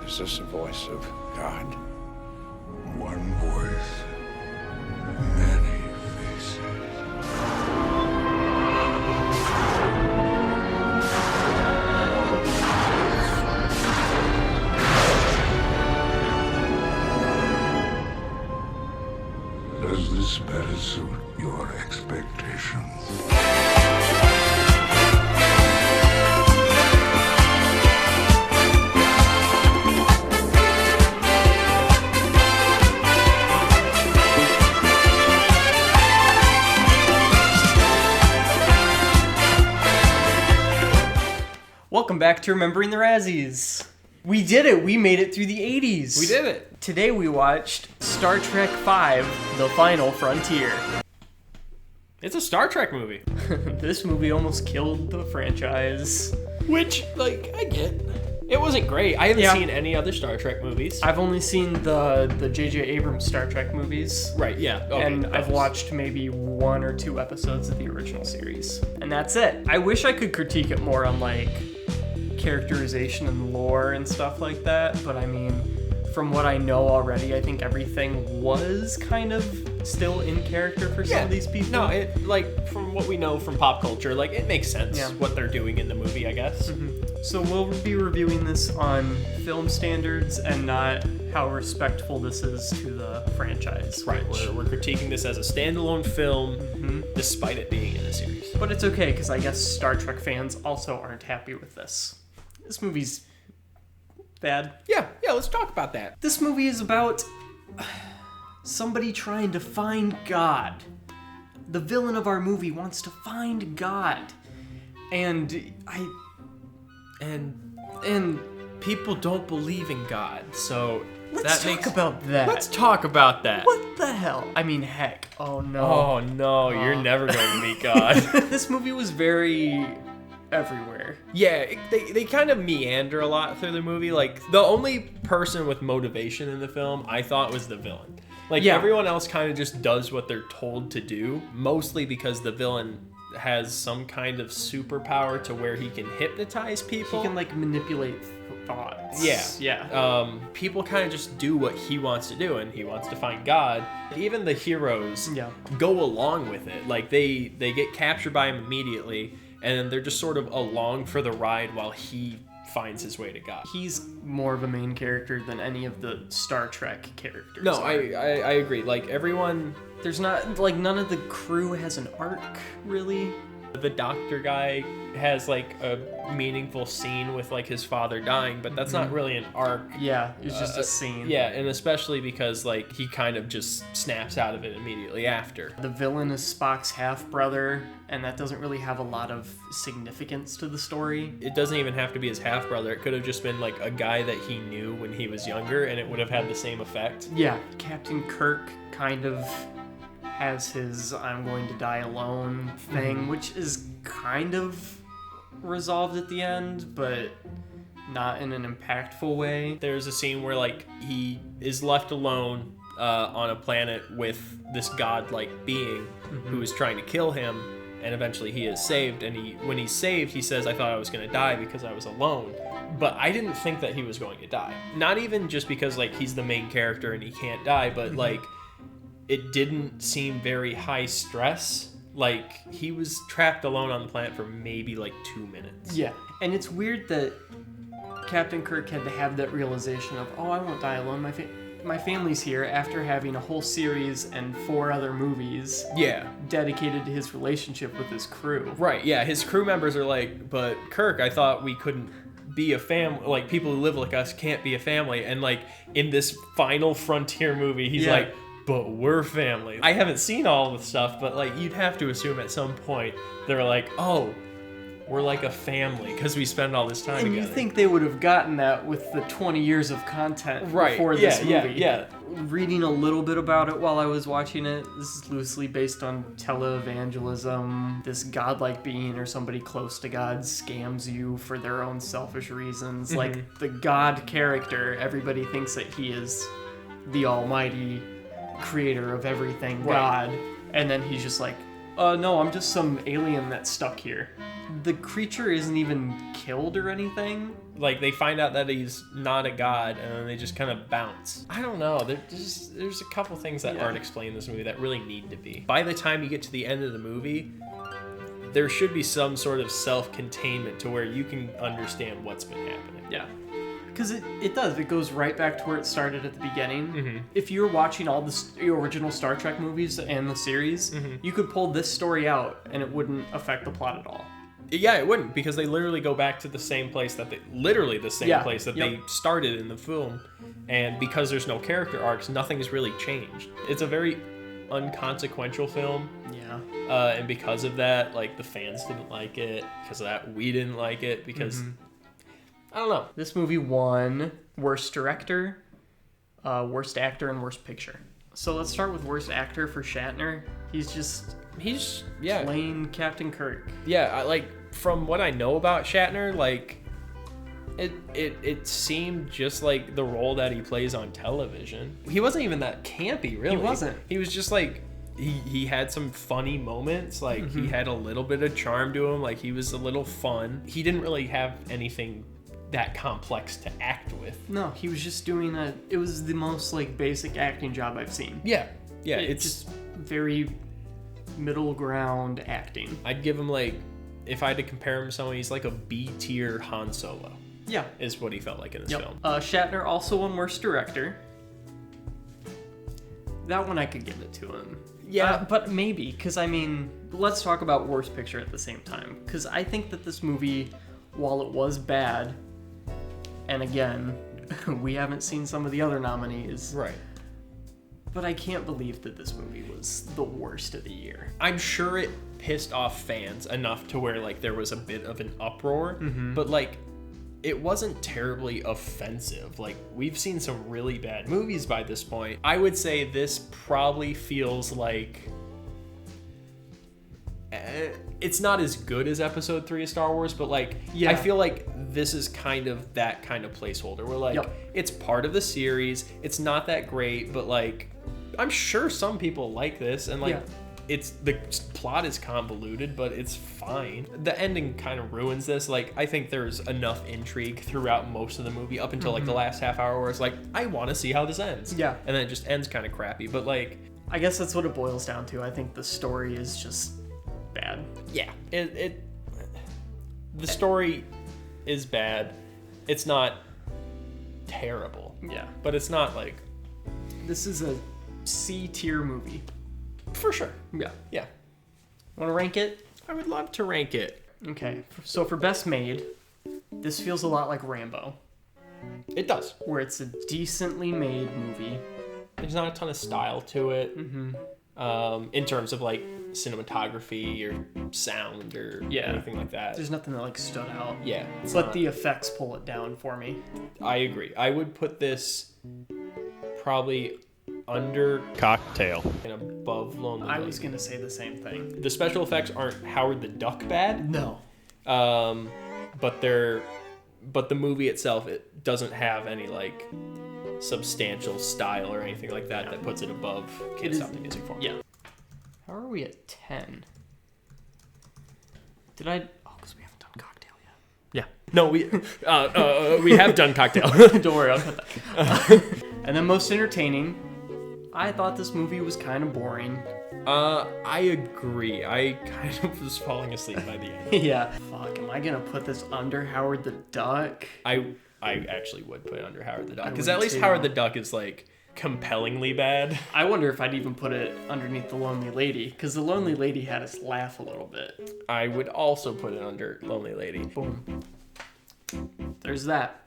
Is this the voice of God? One voice, many faces. Does this better suit your expectations? Welcome back to Remembering the Razzies. We did it. We made it through the 80s. We did it. Today we watched Star Trek V, The Final Frontier. It's a Star Trek movie. This movie almost killed the franchise. Which, like, I get. It wasn't great. I haven't seen any other Star Trek movies. I've only seen the J.J. Abrams Star Trek movies. Right, yeah. Okay, and I've watched maybe 1 or 2 episodes of the original series. And that's it. I wish I could critique it more on, like, characterization and lore and stuff like that, but I mean, from what I know already, I think everything was kind of still in character for some of these people. No, it, like, from what we know from pop culture, like, it makes sense what they're doing in the movie, I guess. Mm-hmm. So we'll be reviewing this on film standards and not how respectful this is to the franchise. Right, we're critiquing this as a standalone film, despite it being in a series. But it's okay, because I guess Star Trek fans also aren't happy with this. This movie's bad. Yeah, let's talk about that. This movie is about somebody trying to find God. The villain of our movie wants to find God. And people don't believe in God, so let's talk about that. Let's talk about that. What the hell? I mean, heck. Oh no. Oh no, you're never going to meet God. This movie was very everywhere. Yeah, they kind of meander a lot through the movie. Like, the only person with motivation in the film, I thought, was the villain. Like, everyone else kind of just does what they're told to do, mostly because the villain has some kind of superpower to where he can hypnotize people. He can, like, manipulate thoughts. Yeah. People kind of just do what he wants to do, and he wants to find God. Even the heroes go along with it. Like, they get captured by him immediately, and then they're just sort of along for the ride while he finds his way to God. He's more of a main character than any of the Star Trek characters. No, I agree. Like, everyone... There's not, like, none of the crew has an arc, really. The doctor guy has, like, a meaningful scene with, like, his father dying, but that's not really an arc. Yeah, it's just a scene. Yeah, and especially because, like, he kind of just snaps out of it immediately after. The villain is Spock's half-brother, and that doesn't really have a lot of significance to the story. It doesn't even have to be his half-brother. It could have just been, like, a guy that he knew when he was younger, and it would have had the same effect. Yeah, Captain Kirk kind of has his I'm going to die alone thing, which is kind of resolved at the end, but not in an impactful way. There's a scene where, like, he is left alone on a planet with this godlike being who is trying to kill him, and eventually he is saved, and when he's saved, he says, I thought I was going to die because I was alone. But I didn't think that he was going to die. Not even just because, like, he's the main character and he can't die, but, like, it didn't seem very high stress. Like, he was trapped alone on the planet for maybe, like, 2 minutes. Yeah, and it's weird that Captain Kirk had to have that realization of, oh, I won't die alone. My family's here, after having a whole series and 4 other movies dedicated to his relationship with his crew. Right, yeah, his crew members are like, but Kirk, I thought we couldn't be a family. Like, people who live like us can't be a family. And, like, in this Final Frontier movie, he's like, but we're family. I haven't seen all the stuff, but, like, you'd have to assume at some point they're like, oh, we're like a family because we spend all this time together. And you think they would have gotten that with the 20 years of content before this movie. Yeah. Reading a little bit about it while I was watching it, this is loosely based on televangelism. This godlike being or somebody close to God scams you for their own selfish reasons. Like, the God character, everybody thinks that he is the almighty creator of everything, God. And then he's just like, no, I'm just some alien that's stuck here. The creature isn't even killed or anything. Like, they find out that he's not a god, and then they just kind of bounce. I don't know. There's a couple things that aren't explained in this movie that really need to be. By the time you get to the end of the movie, there should be some sort of self-containment to where you can understand what's been happening. Yeah. Because it does. It goes right back to where it started at the beginning. Mm-hmm. If you were watching all the original Star Trek movies and the series, you could pull this story out and it wouldn't affect the plot at all. Yeah, it wouldn't, because they literally go back to the same place that they they started in the film, and because there's no character arcs, nothing's really changed. It's a very unconsequential film. Yeah. And because of that, like, the fans didn't like it. Because of that, we didn't like it, because I don't know. This movie won Worst Director, Worst Actor, and Worst Picture. So let's start with Worst Actor for Shatner. He's playing Captain Kirk. Yeah, like, from what I know about Shatner, like, it seemed just like the role that he plays on television. He wasn't even that campy, really. He wasn't. He was just like, he had some funny moments. Like, he had a little bit of charm to him. Like, he was a little fun. He didn't really have anything that complex to act with. No, he was just doing it was the most, like, basic acting job I've seen. Yeah. It's just very middle ground acting. I'd give him, like, if I had to compare him to someone, he's like a B-tier Han Solo. Yeah. Is what he felt like in this film. Shatner also won Worst Director. That one I could give it to him. Yeah. But maybe, because, I mean, let's talk about Worst Picture at the same time. Because I think that this movie, while it was bad, and again, we haven't seen some of the other nominees. Right. But I can't believe that this movie was the worst of the year. I'm sure it pissed off fans enough to where, like, there was a bit of an uproar, but, like, it wasn't terribly offensive. Like, we've seen some really bad movies by this point. I would say this probably feels like it's not as good as Episode 3 of Star Wars, but, like, I feel like this is kind of that kind of placeholder where, like, it's part of the series. It's not that great, but, like, I'm sure some people like this, and, like, it's the plot is convoluted, but it's fine. The ending kind of ruins this. Like, I think there's enough intrigue throughout most of the movie up until like the last half hour where it's like, I want to see how this ends. Yeah. And then it just ends kind of crappy. But, like, I guess that's what it boils down to. I think the story is just bad. Yeah. The story is bad. It's not terrible. Yeah. But it's not like, this is a C-tier movie. For sure. Yeah. Yeah. Want to rank it? I would love to rank it. Okay. So for Best Made, this feels a lot like Rambo. It does. Where it's a decently made movie. There's not a ton of style to it. In terms of, like, cinematography or sound or anything like that. There's nothing that, like, stood out. Yeah. But the effects pull it down for me. I agree. I would put this probably under Cocktail and above Lonely Lady. I was going to say the same thing. The special effects aren't Howard the Duck bad. No. But the movie itself, it doesn't have any, like, substantial style or anything like that that puts it above Can't Stop the Music for Me. Yeah. How are we at 10? Did I... Oh, because we haven't done Cocktail yet. Yeah. No, we have done Cocktail. Don't worry, I'll cut that. And then Most Entertaining. I thought this movie was kind of boring. I agree. I kind of was falling asleep by the end. Yeah. Fuck, am I going to put this under Howard the Duck? I actually would put it under Howard the Duck. Because at least Howard the Duck is, like, compellingly bad. I wonder if I'd even put it underneath The Lonely Lady. Because The Lonely Lady had us laugh a little bit. I would also put it under Lonely Lady. Boom. There's that.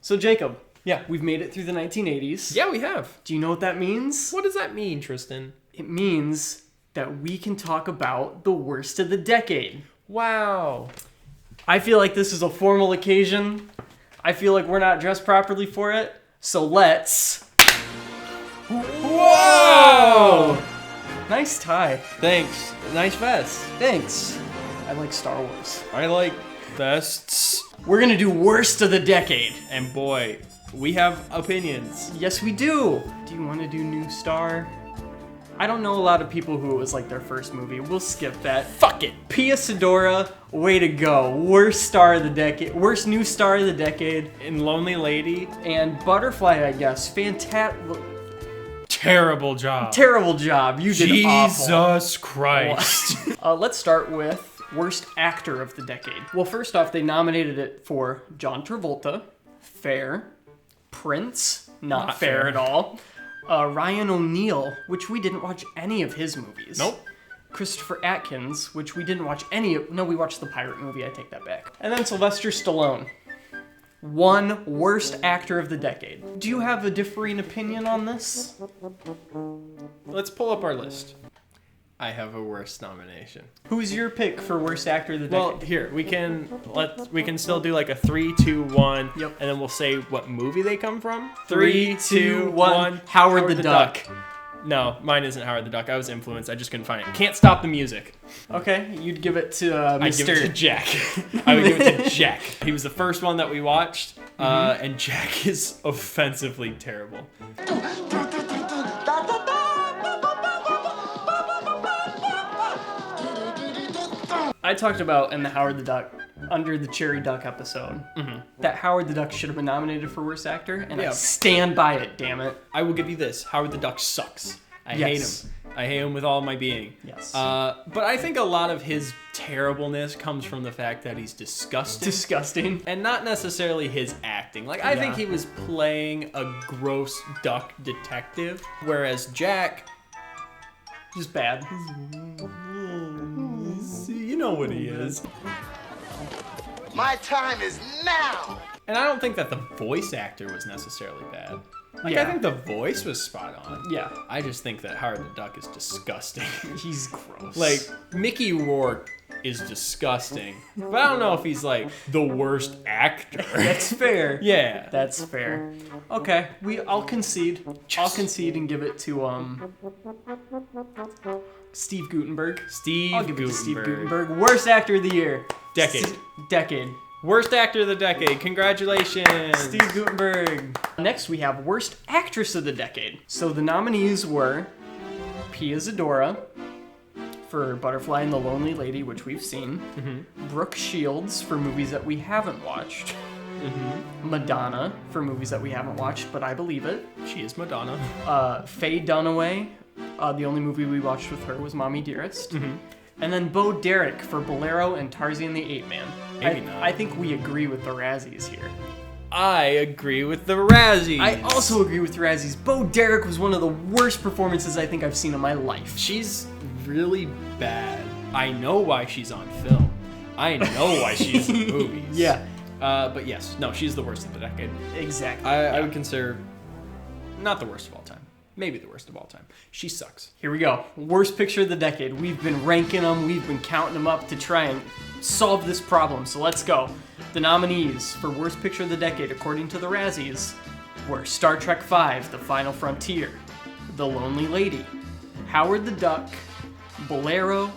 So, Jacob. Yeah. We've made it through the 1980s. Yeah, we have. Do you know what that means? What does that mean, Tristan? It means that we can talk about the worst of the decade. Wow. I feel like this is a formal occasion. I feel like we're not dressed properly for it. So let's... Whoa! Nice tie. Thanks. Nice vest. Thanks. I like Star Wars. I like vests. We're gonna do worst of the decade. And boy, we have opinions. Yes, we do. Do you want to do New Star? I don't know a lot of people who it was like their first movie. We'll skip that. Fuck it. Pia Sedora, way to go. Worst star of the decade. Worst new star of the decade. In Lonely Lady, And Butterfly, I guess. Fantastic. terrible job. Terrible job. You did awful. Jesus Christ. Let's start with worst actor of the decade. Well, first off, they nominated it for John Travolta, fair. Prince, not fair fair. at all. Ryan O'Neal, which we didn't watch any of his movies. Nope. Christopher Atkins, which we didn't watch any of. No, we watched the pirate movie. I take that back. And then Sylvester Stallone. One worst actor of the decade. Do you have a differing opinion on this? Let's pull up our list. I have a worst nomination. Who's your pick for worst actor of the decade? Well, here we can still do like a 3, 2, 1, Yep. and then we'll say what movie they come from. 3, 2, 1. Howard the Duck. No, mine isn't Howard the Duck. I was influenced. I just couldn't find it. Can't Stop the Music. Okay, you'd give it to I'd give it to Jack. I would give it to Jack. He was the first one that we watched, and Jack is offensively terrible. I talked about in the Howard the Duck, under the Cherry Duck episode, that Howard the Duck should have been nominated for worst actor, and I Yeah. stand by it, damn it. I will give you this. Howard the Duck sucks. I Yes. hate him. I hate him with all my being. Yes. But I think a lot of his terribleness comes from the fact that he's disgusting. Disgusting. And not necessarily his acting. Like, I think Yeah. he was playing a gross duck detective, whereas Jack, Just bad. you know what he is. My time is now! And I don't think that the voice actor was necessarily bad. Like, Yeah. I think the voice was spot on. Yeah. I just think that Howard the Duck is disgusting. He's gross. Like, Mickey Rourke is disgusting, but I don't know if he's, like, the worst actor. that's fair. Yeah. That's fair. Okay, I'll concede. I'll concede and give it to Steve Guttenberg. Steve I'll give it to Guttenberg. Steve Guttenberg. Worst actor of the year. Decade. Decade. Worst actor of the decade. Congratulations. Steve Guttenberg. Next, we have worst actress of the decade. So the nominees were Pia Zadora for Butterfly and the Lonely Lady, which we've seen. Brooke Shields for movies that we haven't watched. Madonna for movies that we haven't watched, but I believe it. She is Madonna. Faye Dunaway. The only movie we watched with her was Mommy Dearest. And then Bo Derek for Bolero and Tarzan the Ape Man. Maybe not. I think we agree with the Razzies here. I agree with the Razzies. I also agree with the Razzies. Bo Derek was one of the worst performances I think I've seen in my life. She's really bad. I know why she's on film. I know why she's in movies. Yeah, But yes, no, she's the worst of the decade. exactly. I would consider not the worst of all time. Maybe the worst of all time. She sucks. Here we go. Worst picture of the decade. We've been ranking them. We've been counting them up to try and solve this problem. So let's go. The nominees for worst picture of the decade, according to the Razzies, were Star Trek V: The Final Frontier, The Lonely Lady, Howard the Duck, Bolero,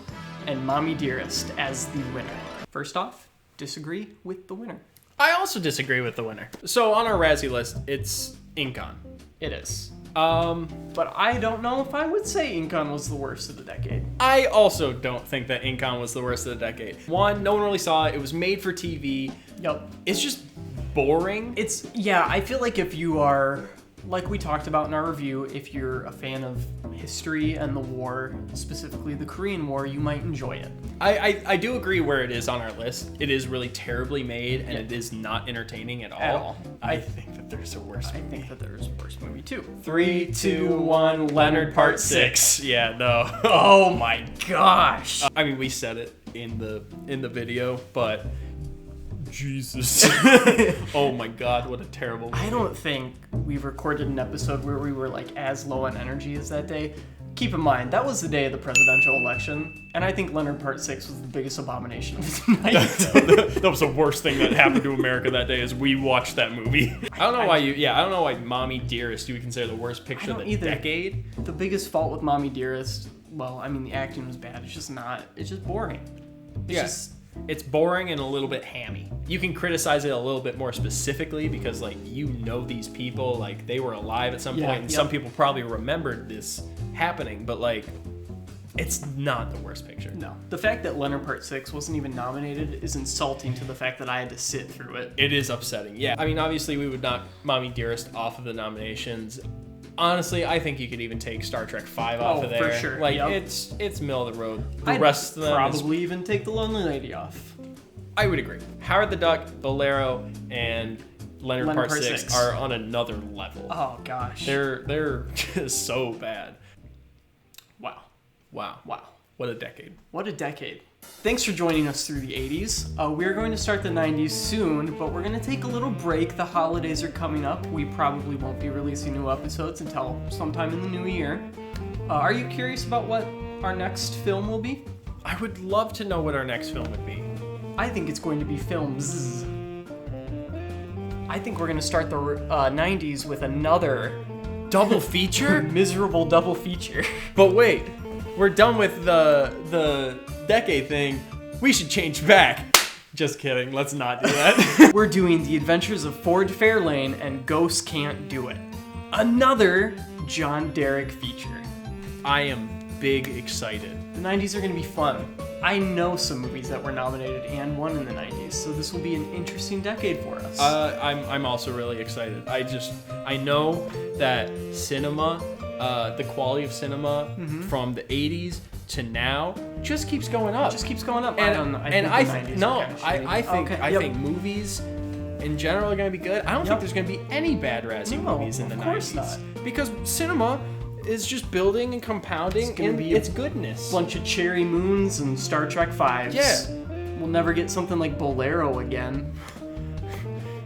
and Mommy Dearest as the winner. First off, disagree with the winner. I also disagree with the winner. So on our Razzie list, it's Incon. It is. But I don't know if I would say Incon was the worst of the decade. I also don't think that Incon was the worst of the decade. One, no one really saw it. It was made for TV. Yep. It's just boring. Yeah, I feel like if you are, like we talked about in our review, if you're a fan of history and the war, specifically the Korean War, you might enjoy it. I do agree where it is on our list. It is really terribly made, and it is not entertaining at all. At all. I think that there's a worse I movie. think that there's a worse movie too. 3, 2, 1, Leonard Part 6. Yeah, no. Oh my gosh. I mean, we said it in the video, but Jesus. Oh my God, what a terrible movie. I don't think we've recorded an episode where we were like as low on energy as that day. Keep in mind, that was the day of the presidential election, and I think Leonard Part 6 was the biggest abomination of the night. That was the worst thing that happened to America that day is we watched that movie. I don't know why I don't know why Mommy Dearest you would consider the worst picture of the decade. The biggest fault with Mommy Dearest, well, I mean, the acting was bad. It's just boring. It's boring and a little bit hammy. You can criticize it a little bit more specifically because, like, you know these people, like, they were alive at some point, and some people probably remembered this happening, but like, it's not the worst picture. No. The fact that Leonard Part 6 wasn't even nominated is insulting to the fact that I had to sit through it. It is upsetting. Yeah. I mean, obviously we would knock Mommy Dearest off of the nominations. Honestly, I think you could even take Star Trek 5 off of there. For sure. Like, Yep. it's middle of the road. The I'd rest of them probably even take The Lonely Lady off. I would agree. Howard the Duck, Bolero, and Leonard Part 6 are on another level. Oh gosh. They're just so bad. Wow. Wow. What a decade. What a decade. Thanks for joining us through the 80s. We're going to start the 90s soon, but we're going to take a little break. The holidays are coming up. We probably won't be releasing new episodes until sometime in the new year. Are you curious about what our next film will be? I would love to know what our next film would be. I think it's going to be films. I think we're going to start the 90s with another Double feature? miserable double feature. But wait, we're done with the decade thing. We should change back. Just kidding, let's not do that. We're doing The Adventures of Ford Fairlane and Ghosts Can't Do It. Another John Derek feature. I am big excited. The 90s are going to be fun. I know some movies that were nominated and won in the 90s, so this will be an interesting decade for us. I'm also really excited. I know that cinema, the quality of cinema from the 80s to now just keeps going up. It just keeps going up. I think movies in general are going to be good. I don't think there's going to be any bad Razzie movies in the 90s. Of course not. Because cinema is just building and compounding in its goodness. Bunch of Cherry Moons and Star Trek 5s. Yeah. We'll never get something like Bolero again.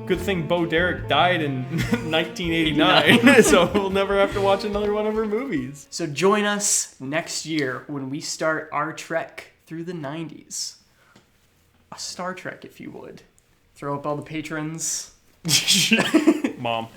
Good thing Bo Derek died in 1989, so we'll never have to watch another one of her movies. So join us next year when we start our trek through the 90s. A Star Trek, if you would. Throw up all the patrons. Mom.